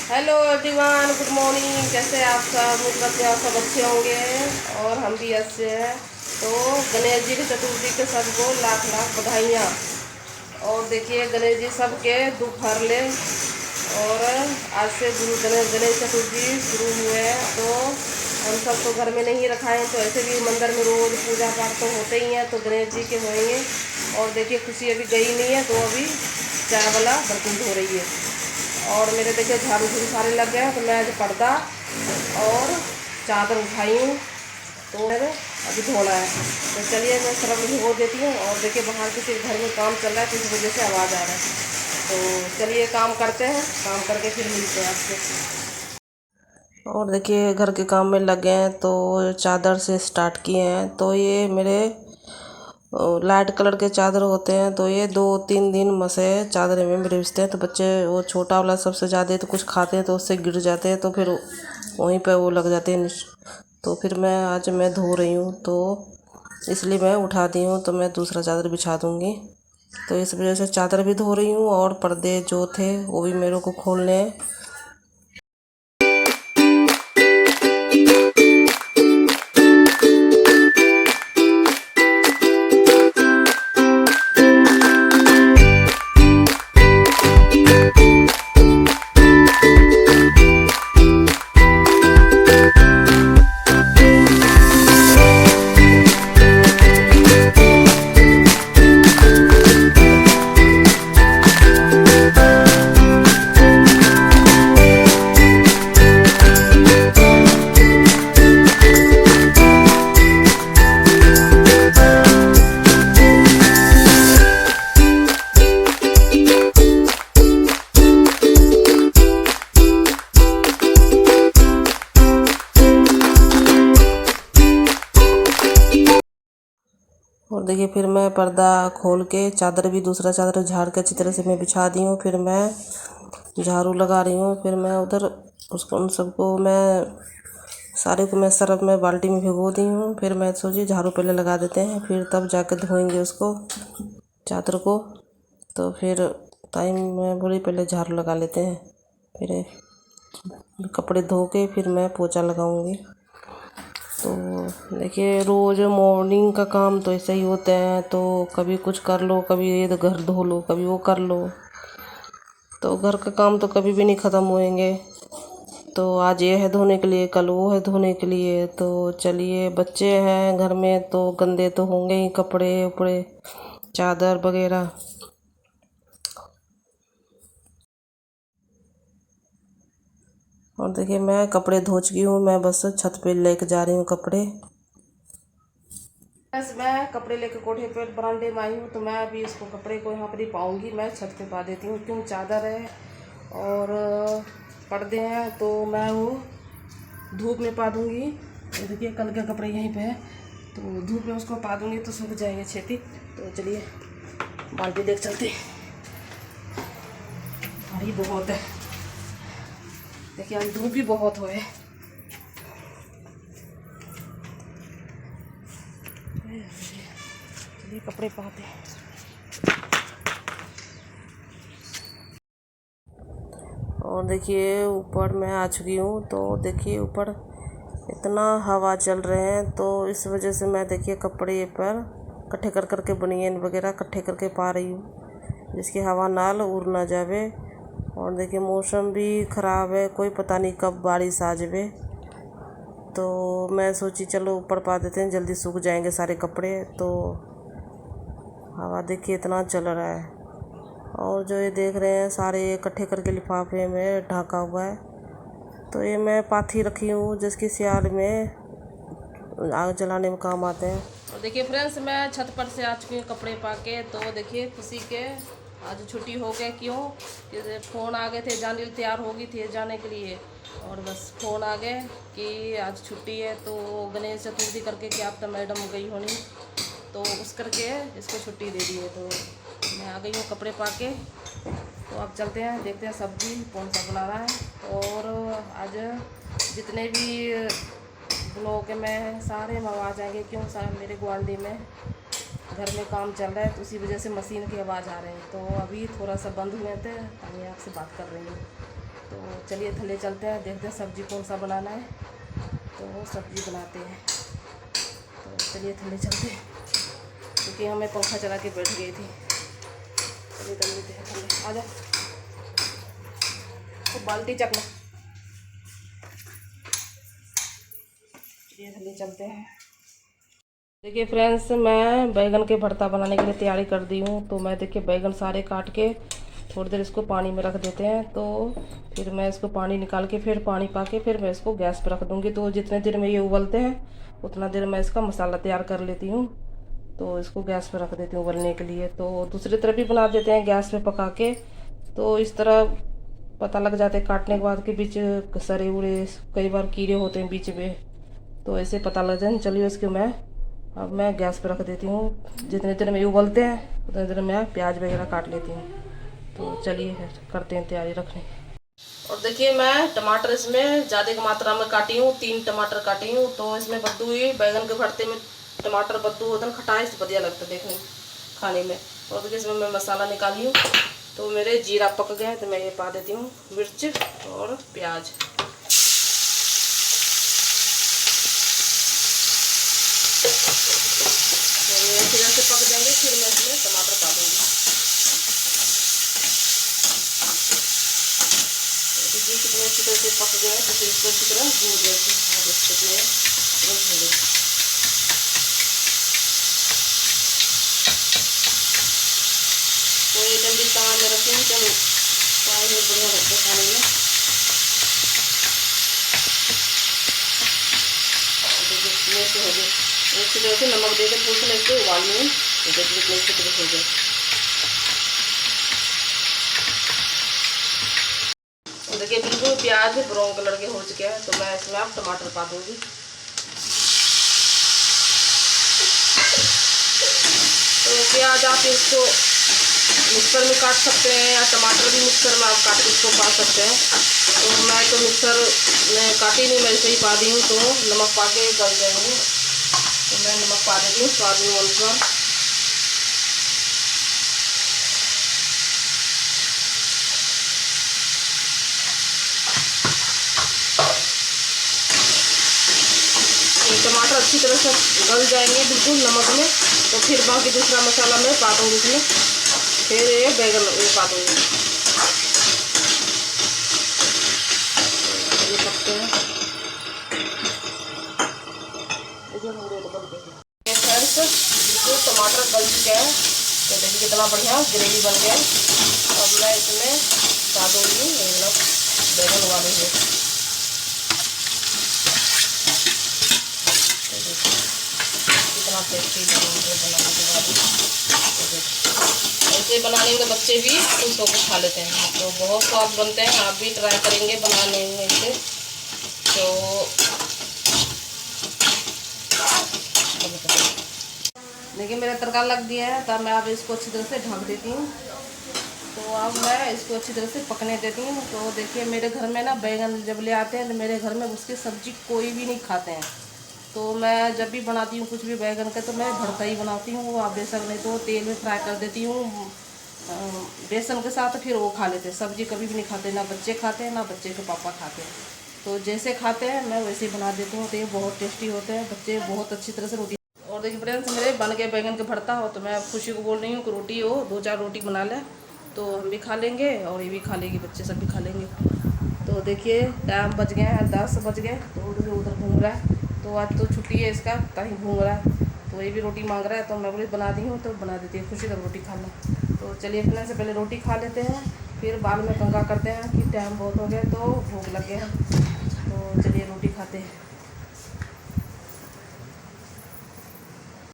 Hello everyone, good morning. कैसे आप सब? मुझे करते हैं आप सब अच्छे होंगे और हम भी अच्छे हैं। तो गणेश जी की चतुर्थी के सबको लाख लाख बधाइयाँ। और देखिए गणेश जी सबके दुख हर ले। और आज से गणेश चतुर्थी शुरू हुए हैं। तो हम सब तो घर में नहीं रखा है, तो ऐसे भी मंदिर में रोज़ पूजा पाठ तो होते ही हैं, तो गणेश जी के होंगे। और देखिए खुशी अभी गई नहीं है, तो अभी चाय वाला बर्तन धो रही है। और मेरे देखिए झाड़ू झूड़ू सारे लग गए हैं, तो मैं आज पर्दा और चादर उठाई हूँ, तो मैंने अभी धोना है। तो चलिए मैं सर्फ भिगो देती हूँ। और देखिए बाहर किसी घर में काम चल रहा है, तो इस वजह से आवाज़ आ रहा है। तो चलिए काम करते हैं, काम करके फिर मिलते हैं आपसे। और देखिए घर के काम में लगे हैं, तो चादर से स्टार्ट किए हैं। तो ये मेरे लाइट कलर के चादर होते हैं, तो ये 2-3 दिन मसे चादर में बिछते हैं। तो बच्चे वो छोटा वाला सबसे ज़्यादा तो कुछ खाते हैं, तो उससे गिर जाते हैं, तो फिर वहीं पे वो लग जाते हैं। तो फिर आज मैं धो रही हूँ, तो इसलिए मैं उठा दी हूँ, तो मैं दूसरा चादर बिछा दूँगी। तो इस वजह से चादर भी धो रही हूँ और पर्दे जो थे वो भी मेरे को खोलने हैं। और देखिए फिर मैं पर्दा खोल के चादर भी दूसरा चादर झाड़ के अच्छी तरह से मैं बिछा दी हूँ। फिर मैं झाड़ू लगा रही हूँ। फिर मैं उधर उसको उन सबको मैं सारे को मैं सर्फ में बाल्टी में भिगो दी हूँ। फिर मैं सोची झाड़ू पहले लगा देते हैं, फिर तब जाके धोएंगे उसको चादर को। तो फिर टाइम मैं बोली पहले झाड़ू लगा लेते हैं, फिर कपड़े धो के फिर मैं पोछा लगाऊंगी। तो देखिए रोज़ मॉर्निंग का काम तो ऐसे ही होते हैं, तो कभी कुछ कर लो, कभी ये तो घर धो लो, कभी वो कर लो, तो घर का काम तो कभी भी नहीं ख़त्म होएंगे। तो आज ये है धोने के लिए, कल वो है धोने के लिए। तो चलिए बच्चे हैं घर में, तो गंदे तो होंगे ही कपड़े उपड़े चादर वगैरह। और देखिए मैं कपड़े धो चुकी हूँ, मैं बस छत पे लेके जा रही हूँ कपड़े। बस मैं कपड़े लेके कोठे पे बरामदे में आई हूँ, तो मैं अभी इसको कपड़े को यहाँ पर ही पाऊँगी। मैं छत पे पा देती हूँ, क्यों चादर है और पर्दे हैं, तो मैं वो धूप में पा दूँगी। तो देखिए कल के कपड़े यहीं पे है, तो धूप में उसको पा दूँगी तो सूख जाएंगे छेती। तो चलिए बाल्टी देख चलते, भारी बहुत है। देखिए आज धूप भी बहुत हो है। चलिए कपड़े पाते हैं। और देखिए ऊपर मैं आ चुकी हूँ, तो देखिए ऊपर इतना हवा चल रहे हैं, तो इस वजह से मैं देखिए कपड़े पर इकट्ठे कर करके बनियान वगैरह इकट्ठे करके पा रही हूँ, जिसकी हवा नाल उड़ ना जावे। और देखिए मौसम भी ख़राब है, कोई पता नहीं कब बारिश आ जावे। तो मैं सोची चलो ऊपर पा देते हैं, जल्दी सूख जाएंगे सारे कपड़े। तो हवा देखिए इतना चल रहा है। और जो ये देख रहे हैं सारे इकट्ठे करके लिफाफे में ढका हुआ है, तो ये मैं पाथी रखी हूँ, जिसकी सियाल में आग जलाने में काम आते हैं। और देखिए फ्रेंड्स मैं छत पर से आ चुकी हूँ कपड़े पा के। तो देखिए खुशी के आज छुट्टी हो गई, क्यों कि फ़ोन आ गए थे, जाने तैयार होगी थी जाने के लिए, और बस फ़ोन आ गए कि आज छुट्टी है। तो गणेश चतुर्थी करके कि आप तो मैडम गई होनी, तो उस करके इसको छुट्टी दे दी है। तो मैं आ गई हूँ कपड़े पा के। तो अब चलते हैं, देखते हैं सब्जी कौन सा बना रहा है। और आज जितने भी ब्लॉग में सारे मंगवा जाएंगे, क्यों सारे मेरे ग्वांडी में घर में काम चल रहा है, तो उसी वजह से मशीन की आवाज़ आ रही है। तो अभी थोड़ा सा बंद हुए थे, तो मैं आपसे बात कर रही हूँ। तो चलिए थल्ले चलते हैं, देखते हैं सब्ज़ी कौन सा बनाना है, तो वो सब्ज़ी बनाते हैं। तो चलिए थल्ले चलते हैं, क्योंकि हमें पंखा चला के बैठ गई थी। चलिए चलते हैं थल्ले, आ जाओ तो बाल्टी चकना। चलिए थल्ले चलते हैं। देखिए फ्रेंड्स, मैं बैगन के भरता बनाने के लिए तैयारी कर दी हूँ। तो मैं देखिए बैगन सारे काट के थोड़ी देर इसको पानी में रख देते हैं, तो फिर मैं इसको पानी निकाल के फिर पानी पा के फिर मैं इसको गैस पर रख दूँगी। तो जितने देर में ये उबलते हैं उतना देर मैं इसका मसाला तैयार कर लेती हूँ। तो इसको गैस पर रख देती हूँ उबलने के लिए। तो दूसरी तरफ भी बना देते हैं गैस पे पका के। तो इस तरह पता लग जाते हैं काटने के बाद के बीच सड़े उड़े कई बार कीड़े होते हैं बीच में, तो ऐसे पता लग जाए। चलिए इसको अब मैं गैस पर रख देती हूँ। जितने देर में ये उबलते हैं उतने देर मैं प्याज वगैरह काट लेती हूँ। तो चलिए करते हैं तैयारी रखने की। और देखिए मैं टमाटर इसमें ज़्यादा मात्रा में काटी हूँ, 3 टमाटर काटी हूँ। तो इसमें बद्दू हुई, बैगन के भरते में टमाटर बद्दू होता है, खटाई से बढ़िया लगता है देखने खाने में। और देखिए इसमें मैं मसाला निकाली हूँ। तो मेरे जीरा पक गया है, तो मैं ये पा देती हूँ मिर्च और प्याज। फिर ऐसे पक जाएंगे, फिर मैं इसमें टमाटर पा दूँगी। देखिए कितने अच्छी तरह से पक गए, तो फिर इसको अच्छी तरह भून देंगे। तो ये जल्दी तवा में रखें, चलो पानी में बढ़िया लगता है खाने में। देखिए से हो गए, अच्छी तरह से नमक देकर पूछ में इसको उबाली हूँ। तो देखिए कितने अच्छी तरह हो गए। देखिए बिल्कुल प्याज ब्राउन कलर के हो चुके हैं। तो मैं इसमें अब टमाटर पा दूँगी। तो प्याज आप इसको मिक्सर में काट सकते हैं, या टमाटर भी मिक्सर में आप काट के इसको पा सकते हैं। तो मैं तो मिक्सर में काटी नहीं, मैं ऐसे ही पा दी हूँ। तो नमक पा के गल जाएंगे, तो मैं नमक पा देती हूँ स्वाद अनुसार। टमाटर अच्छी तरह से गल जाएंगे बिल्कुल नमक में, तो फिर बाकी दूसरा मसाला मैं पा दूँगी इसमें। फिर ये बैगन ये पा दूँगी। ये पकते हैं, बिल्कुल टमाटर गल चुके हैं। तो देखिए कितना बढ़िया ग्रेवी बन गया। अब मैं इसमें पा दूँगी बैगन वाले हुए। कितना टेस्टी लगेंगे बनाने के बाद। ऐसे बनाने के बच्चे भी खुश होकर खा लेते हैं। तो बहुत स्वाद बनते हैं, आप भी ट्राई करेंगे बनाने में से। तो देखिए मेरा तड़का लग दिया है, तब मैं अब इसको अच्छी तरह से ढक देती हूँ। तो अब मैं इसको अच्छी तरह से पकने देती हूँ। तो देखिए मेरे घर में ना बैगन जब ले आते हैं तो मेरे घर में उसकी सब्ज़ी कोई भी नहीं खाते हैं। तो मैं जब भी बनाती हूँ कुछ भी बैगन का, तो मैं भरता ही बनाती हूँ। वो आप बेसन नहीं तो तेल में फ्राई कर देती हूँ बेसन के साथ, फिर वो खा लेते हैं। सब्ज़ी कभी भी नहीं खाते, ना बच्चे खाते हैं ना बच्चे के पापा खाते हैं। तो जैसे खाते हैं मैं वैसे ही बना देती हूँ। तो ये बहुत टेस्टी होते हैं, बच्चे बहुत अच्छी तरह से रोटी। और देखिए फ्रेंड्स, मेरे बन के बैगन के भरता हो, तो मैं खुशी को बोल रही हूँ कि रोटी हो 2-4 रोटी बना ले, तो हम भी खा लेंगे और ये भी खा लेंगे, बच्चे सब भी खा लेंगे। तो देखिए टाइम बज गए हैं, 10 बज गए। तो उधर घूम रहा है, तो आज तो छुट्टी है इसका, कहीं घूम रहा है। तो ये भी रोटी मांग रहा है, तो मैं बोली बना दी हूँ तो बना देती है खुशी, तब रोटी खाना। तो चलिए फ्रेंड्स से पहले रोटी खा लेते हैं, फिर बाद में कंगा करते हैं कि टाइम बहुत हो गया, तो भूख लग गया है। तो चलिए रोटी खाते हैं।